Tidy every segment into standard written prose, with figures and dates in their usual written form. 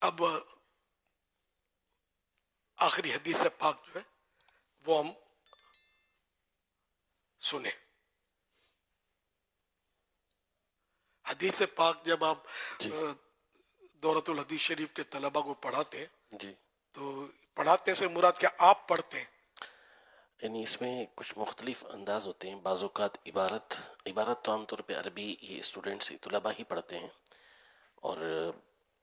اب آخری حدیث پاک جو ہے وہ ہم سنیں. حدیث پاک جب آپ دورۃ الحدیث شریف کے طلباء کو پڑھاتے ہیں جی تو پڑھاتے سے مراد کیا آپ پڑھتے ہیں؟ یعنی اس میں کچھ مختلف انداز ہوتے ہیں. بعض اوقات عبارت تو عام طور پہ عربی یہ اسٹوڈنٹس طلباء ہی پڑھتے ہیں، اور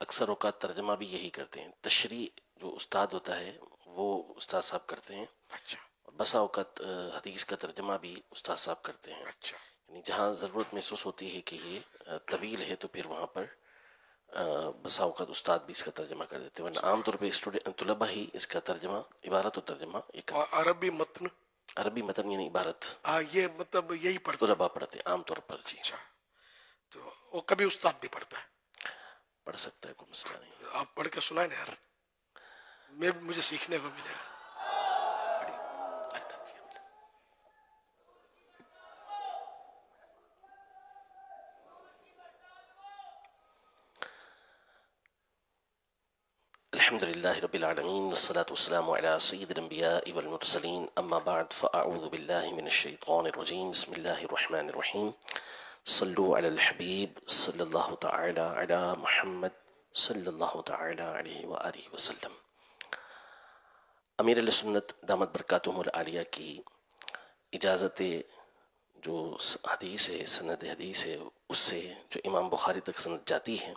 اکثر اوقات ترجمہ بھی یہی کرتے ہیں. تشریح جو استاد ہوتا ہے وہ استاد صاحب کرتے ہیں، اچھا اور بسا اوقات حدیث کا ترجمہ بھی استاد صاحب کرتے ہیں. اچھا یعنی جہاں ضرورت محسوس ہوتی ہے کہ یہ طویل ہے تو پھر وہاں پر بسا اوقات استاد بھی اس کا ترجمہ کر دیتے ہیں، ورنہ عام طور پہ طلباء ہی اس کا ترجمہ، عبارت و ترجمہ یہ کرتے اور عربی متن ہیں. عربی متن یعنی عبارت یہ مطلب یہی پڑھتے ہیں. طلباء پڑھتے ہیں عام طور پر. جی اچھا تو وہ کبھی استاد بھی پڑھتا ہے؟ پڑھ سکتا ہے، کوئی مسئلہ نہیں. آپ پڑھ کے سنائیں نا یار، مجھے سیکھنے کو ملے گا. الحمد للہ رب العالمین والصلاة والسلام على سید الانبیاء والمرسلین، اما بعد فاعوذ باللہ من الشیطان الرجیم. بسم اللہ الرحمن الرحیم. صلو علی الحبیب صلی اللہ تعالی علی محمد صلی اللہ تعالی علیہ وآلہ وسلم. امیر علیہ سنت دامت برکاتہم العالیہ کی اجازت جو حدیث ہے، سند حدیث ہے، اس سے جو امام بخاری تک سند جاتی ہے،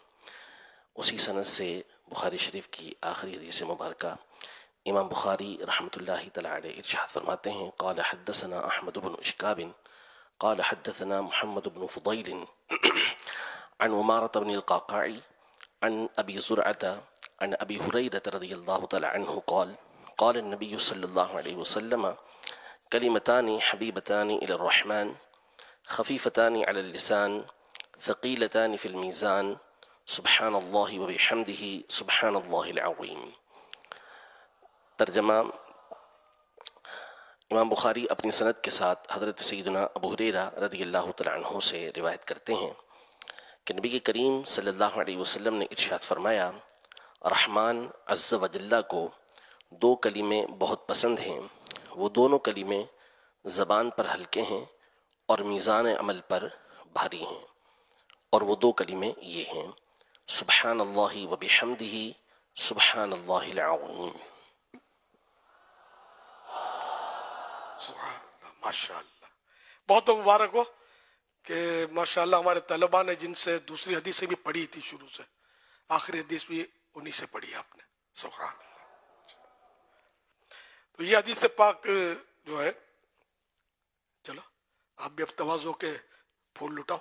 اسی سند سے بخاری شریف کی آخری حدیث مبارکہ امام بخاری رحمۃ اللہ تعالی علیہ ارشاد فرماتے ہیں: قال حدثنا احمد بن اشکاب قال حدثنا محمد بن فضیل عن عمارة بن القعقاع عن ابی زرعة عن ابی ہریرة رضی اللہ تعالی عنہ قال قال النبی صلی اللہ علیہ وسلم: کلمتان حبیبتان الی الرحمن خفیفتان علی اللسان ثقیلتان فی المیزان سبحان اللہ وبحمدہ سبحان اللہ العظیم. ترجمہ: امام بخاری اپنی سند کے ساتھ حضرت سیدنا ابو ہریرہ رضی اللہ تعالی عنہ سے روایت کرتے ہیں کہ نبی کریم صلی اللہ علیہ وسلم نے ارشاد فرمایا: رحمان عز و جل کو دو کلمے بہت پسند ہیں، وہ دونوں کلمے زبان پر ہلکے ہیں اور میزان عمل پر بھاری ہیں، اور وہ دو کلمے یہ ہیں: سبحان اللہ وبحمدہ سبحان اللہ العظیم. سبحان اللہ، ماشاء اللہ. بہت مبارک ہو کہ ماشاء اللہ ہمارے طلباء نے جن سے دوسری حدیثیں بھی پڑھی تھی شروع سے، آخری حدیث بھی انہی سے پڑھی آپ نے. سبحان اللہ. تو یہ حدیث پاک جو ہے، چلو آپ بھی اب تواضع کے پھول لٹاؤ،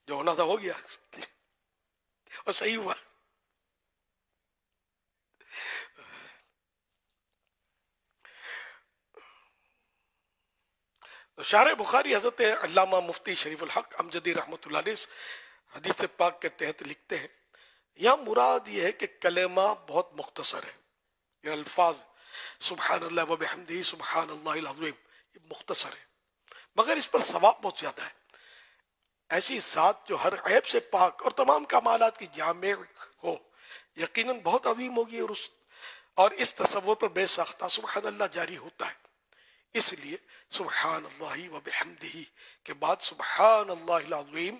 جو ہونا تھا ہو گیا اور صحیح ہوا. شارح بخاری حضرت علامہ مفتی شریف الحق امجدی رحمۃ اللہ علیہ حدیث پاک کے تحت لکھتے ہیں، یہاں مراد یہ ہے کہ کلمہ بہت مختصر ہے. یہ الفاظ سبحان اللہ وبحمدہ سبحان اللہ العظیم یہ مختصر ہے، مگر اس پر ثواب بہت زیادہ ہے. ایسی ذات جو ہر عیب سے پاک اور تمام کمالات کی جامع ہو یقیناً بہت عظیم ہوگی، اور اس تصور پر بے ساختہ سبحان اللہ جاری ہوتا ہے. اس لیے سبحان اللہ وبحمدہ کے بعد سبحان اللہ العظیم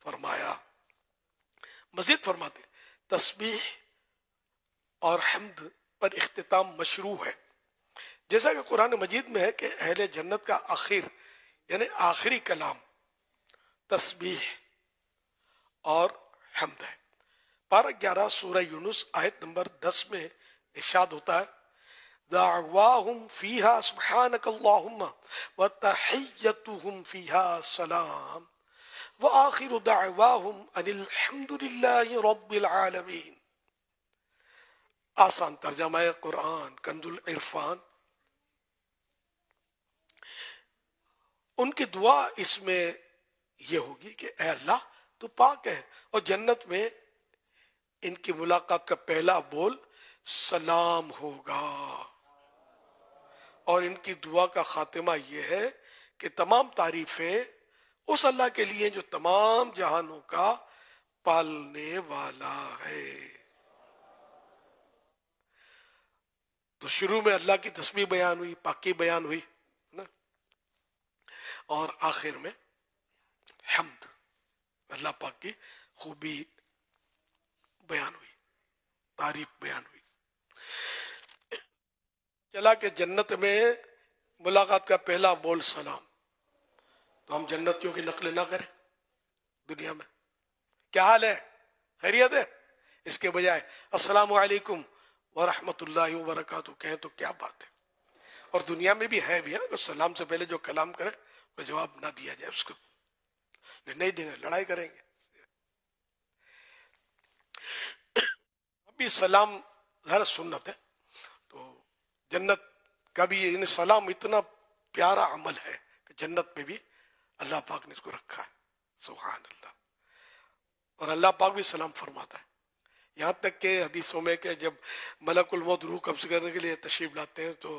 فرمایا. مزید فرماتے تسبیح اور حمد پر اختتام مشروع ہے، جیسا کہ قرآن مجید میں ہے کہ اہل جنت کا آخر یعنی آخری کلام تسبیح اور حمد ہے. پارہ 11 سورہ یونس آیت نمبر 10 میں ارشاد ہوتا ہے: دعواہم فیہا سبحانک اللہم وتحیتہم فیہا سلام وآخر دعواہم ان الحمد للہ رب العالمین. آسان ترجمہ قرآن کنز العرفان. ان کی دعا اس میں یہ ہوگی کہ اے اللہ تو پاک ہے، اور جنت میں ان کی ملاقات کا پہلا بول سلام ہوگا، اور ان کی دعا کا خاتمہ یہ ہے کہ تمام تعریفیں اس اللہ کے لیے جو تمام جہانوں کا پالنے والا ہے. تو شروع میں اللہ کی تسبیح بیان ہوئی، پاکی بیان ہوئی نا، اور آخر میں حمد، اللہ پاک کی خوبی بیان ہوئی، تعریف بیان ہوئی۔ چلا کہ جنت میں ملاقات کا پہلا بول سلام، تو ہم جنتیوں کی نقل نہ کریں دنیا میں، کیا حال ہے، خیریت ہے، اس کے بجائے السلام علیکم ورحمۃ اللہ وبرکاتہ کہیں تو کیا بات ہے۔ اور دنیا میں بھی ہے بھی سلام سے پہلے جو کلام کرے وہ جواب نہ دیا جائے، اس کو نہیں دینے لڑائی کریں گے۔ ابھی سلام ہر سنت ہے، تو جنت کا بھی یعنی سلام اتنا پیارا عمل ہے کہ جنت میں بھی اللہ پاک نے اس کو رکھا ہے، سبحان اللہ۔ اور اللہ پاک بھی سلام فرماتا ہے، یہاں تک کہ حدیثوں میں کہ جب ملک الموت روح قبض کرنے کے لیے تشریف لاتے ہیں تو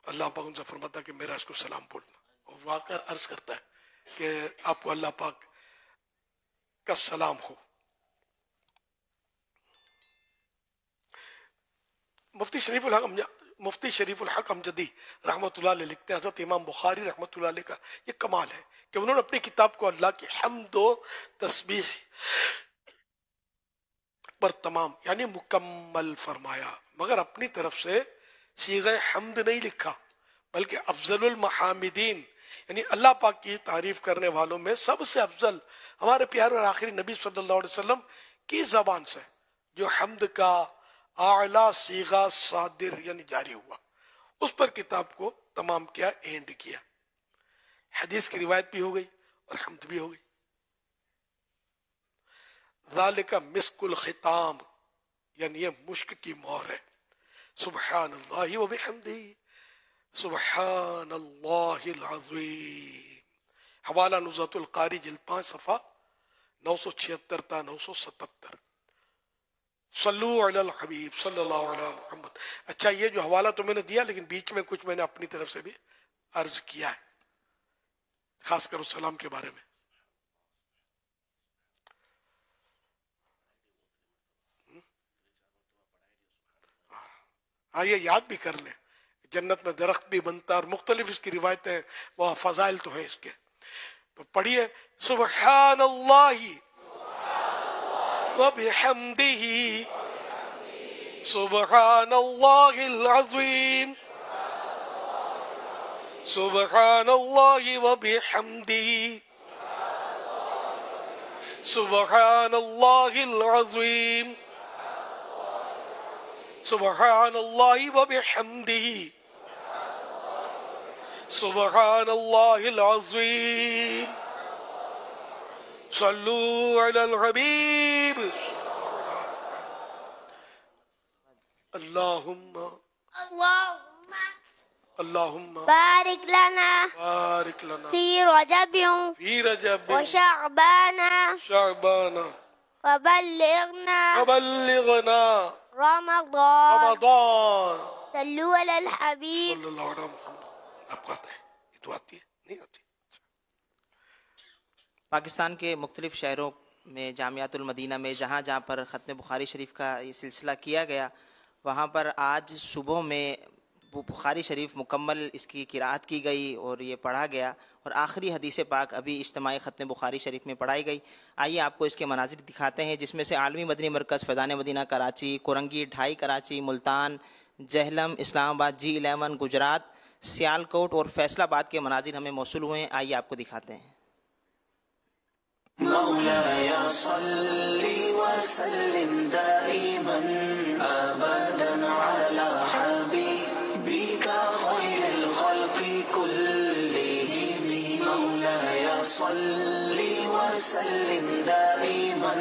اللہ پاک ان سے فرماتا ہے کہ میرا اس کو سلام بولنا، اور وہ آ کر عرض کرتا ہے کہ آپ کو اللہ پاک کا سلام ہو۔ مفتی شریف الحق امجدی رحمۃ اللہ علیہ لکھتے ہیں، حضرت امام بخاری رحمۃ اللہ علیہ کا یہ کمال ہے کہ انہوں نے اپنی کتاب کو اللہ کی حمد و تسبیح پر تمام یعنی مکمل فرمایا، مگر اپنی طرف سے صیغہ حمد نہیں لکھا، بلکہ افضل المحامدین یعنی اللہ پاک کی تعریف کرنے والوں میں سب سے افضل ہمارے پیارے اور آخری نبی صلی اللہ علیہ وسلم کی زبان سے جو حمد کا اعلیٰ صیغہ صادر یعنی جاری ہوا، اس پر کتاب کو تمام کیا، اینڈ کیا۔ حدیث کی روایت بھی ہو گئی اور حمد بھی ہو گئی۔ ذالک مسک الختام یعنی یہ مشک کی مہر ہے، سبحان اللہ و بحمدہ سبحان اللہ العظیم۔ حوالہ نزہۃ القاری جلد 5 صفحہ 976 تا 977۔ صلو علی الحبیب صلی اللہ علیہ محمد۔ اچھا یہ جو حوالہ تو میں نے دیا، لیکن بیچ میں کچھ میں نے اپنی طرف سے بھی عرض کیا ہے، خاص کر السلام کے بارے میں۔ ہاں یہ یاد بھی کر لیں، جنت میں درخت بھی بنتا اور مختلف اس کی روایتیں وہ فضائل تو ہیں اس کے، تو پڑھیے سبحان اللہ وبحمدہ سبحان اللہ العظیم سبحان اللہ وبحمدہ سبحان اللہ العظیم سبحان اللہ وبحمدہ سبحان اللہ العظیم صلو علی الحبیب اللہم بارک لنا فی رجب وشعبان وبلغنا رمضان رمضان صلو علی الحبیب صلی اللہ علیہ محمد۔ آپ کو آتا ہے یہ تو آتی ہے نہیں آتی؟ پاکستان کے مختلف شہروں میں جامعۃ المدینہ میں جہاں جہاں پر ختم بخاری شریف کا یہ سلسلہ کیا گیا، وہاں پر آج صبح میں وہ بخاری شریف مکمل اس کی قرأت کی گئی اور یہ پڑھا گیا، اور آخری حدیث پاک ابھی اجتماعی ختم بخاری شریف میں پڑھائی گئی۔ آئیے آپ کو اس کے مناظر دکھاتے ہیں، جس میں سے عالمی مدنی مرکز فیضان مدینہ کراچی، کورنگی 2.5 کراچی، ملتان، جہلم اسلام آباد، G11 گجرات، سیالکوٹ اور فیصل آباد کے مناظر ہمیں موصول ہوئے ہیں۔ آئیے آپ کو دکھاتے ہیں۔ مولاي صل وسلم دائما أبدا على حبيبك خير الخلق كلهم مولاي صل وسلم دائما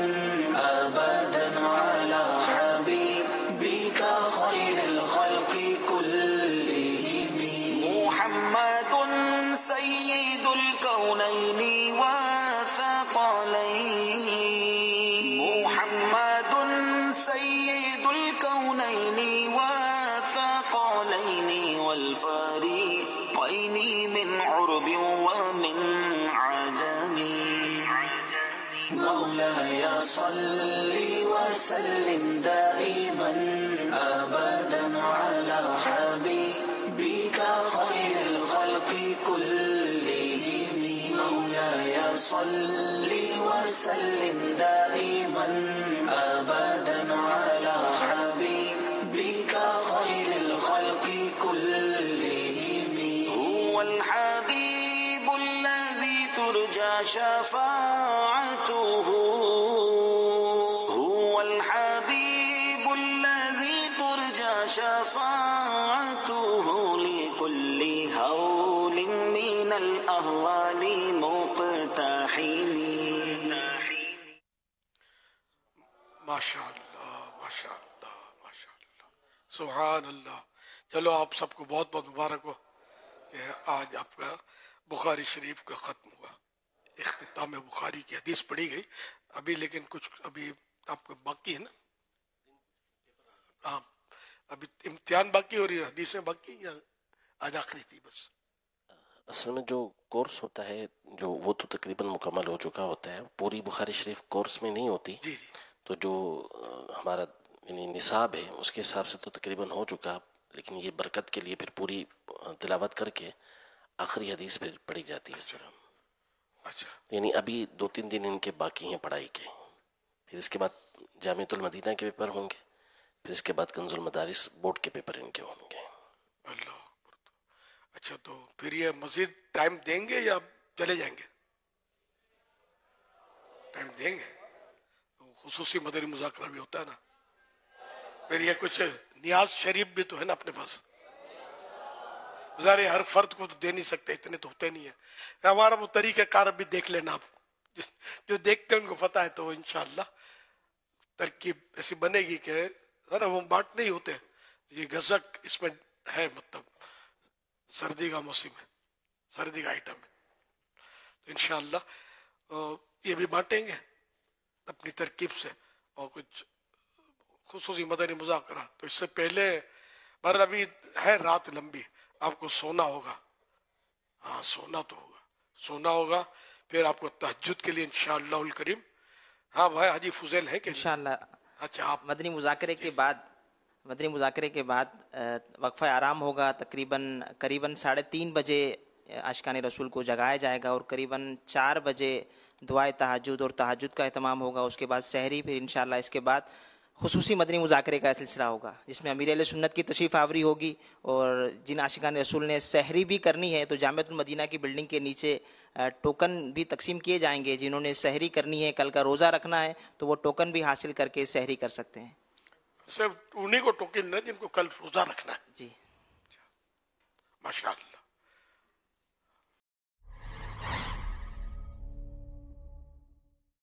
أبدا على حبيبك خير الخلق كلهم محمد سيد الكونين محمد سيد الكونين والثقلين والفريقين من عرب ومن عجم مولاي صل وسلم دائما أبدا على شفاعته هو الحبيب الذي ترجى شفاعته لكل هول من الأهوال مقتحم. ماشاء اللہ ماشاء اللہ ماشاء اللہ سبحان اللہ. چلو آپ سب کو بہت بہت مبارک ہو کہ آج آپ کا بخاری شریف کا ختم ہوا. اختتام بخاری کی حدیث پڑھی گئی ابھی، لیکن کچھ ابھی آپ کا باقی ہے نا. ہاں ابھی امتحان باقی اور یہ حدیثیں باقی، یا آج آخری تھی بس؟ اصل میں جو کورس ہوتا ہے جو وہ تو تقریباً مکمل ہو چکا ہوتا ہے. پوری بخاری شریف کورس میں نہیں ہوتی، جی جی. تو جو ہمارا یعنی نصاب ہے اس کے حساب سے تو تقریباً ہو چکا، لیکن یہ برکت کے لیے پھر پوری تلاوت کر کے آخری حدیث پھر پڑھی جاتی ہے اس طرح. اچھا یعنی ابھی 2-3 دن ان کے باقی ہیں پڑھائی کے، پھر اس کے بعد جامعۃ المدینہ کے پیپر ہوں گے، پھر اس کے بعد کنز المدارس بورڈ کے پیپر ان کے ہوں گے. اللہ اکبر. اچھا تو پھر یہ مزید ٹائم دیں گے یا چلے جائیں گے؟ ٹائم دیں گے. خصوصی مدنی مذاکرہ بھی ہوتا ہے نا. پھر یہ کچھ نیاز شریف بھی تو ہے نا اپنے پاس. ظاہر ہر فرد کو تو دے نہیں سکتے، اتنے تو ہوتے نہیں ہیں. ہمارا وہ طریقہ کار بھی دیکھ لینا آپ، جو دیکھتے ہیں ان کو پتہ ہے، تو انشاءاللہ ترکیب ایسی بنے گی کہ ذرا وہ بانٹ نہیں ہوتے. یہ گزک اس میں ہے، مطلب سردی کا موسم ہے، سردی کا آئٹم ہے، تو انشاءاللہ یہ بھی بانٹیں گے اپنی ترکیب سے. اور کچھ خصوصی مدنی مذاکرہ تو اس سے پہلے پر ابھی ہے رات لمبی، آپ کو سونا ہوگا. ہاں سونا تو ہوگا، سونا ہوگا. پھر آپ کو تہجد کے لیے انشاءاللہ الکریم. ہاں بھائی حاجی فضیل ہے کہ انشاءاللہ اچھا آپ مدنی مذاکرے کے بعد وقفہ آرام ہوگا. قریباً 3:30 بجے عاشقان رسول کو جگایا جائے گا، اور قریباً 4 بجے دعائے تہجد اور تہجد کا اہتمام ہوگا. اس کے بعد سحری، پھر انشاءاللہ اس کے بعد خصوصی مدنی مذاکرے کا سلسلہ ہوگا جس میں امیر اہل سنت کی تشریف آوری ہوگی. اور جن عاشقان رسول نے سحری بھی کرنی ہے تو جامعۃ المدینہ کی بلڈنگ کے نیچے ٹوکن بھی تقسیم کیے جائیں گے. جنہوں نے سحری کرنی ہے، کل کا روزہ رکھنا ہے، تو وہ ٹوکن بھی حاصل کر کے سحری کر سکتے ہیں. صرف انہیں کو ٹوکن نہ جن کو کل روزہ رکھنا ہے. جی ماشاءاللہ.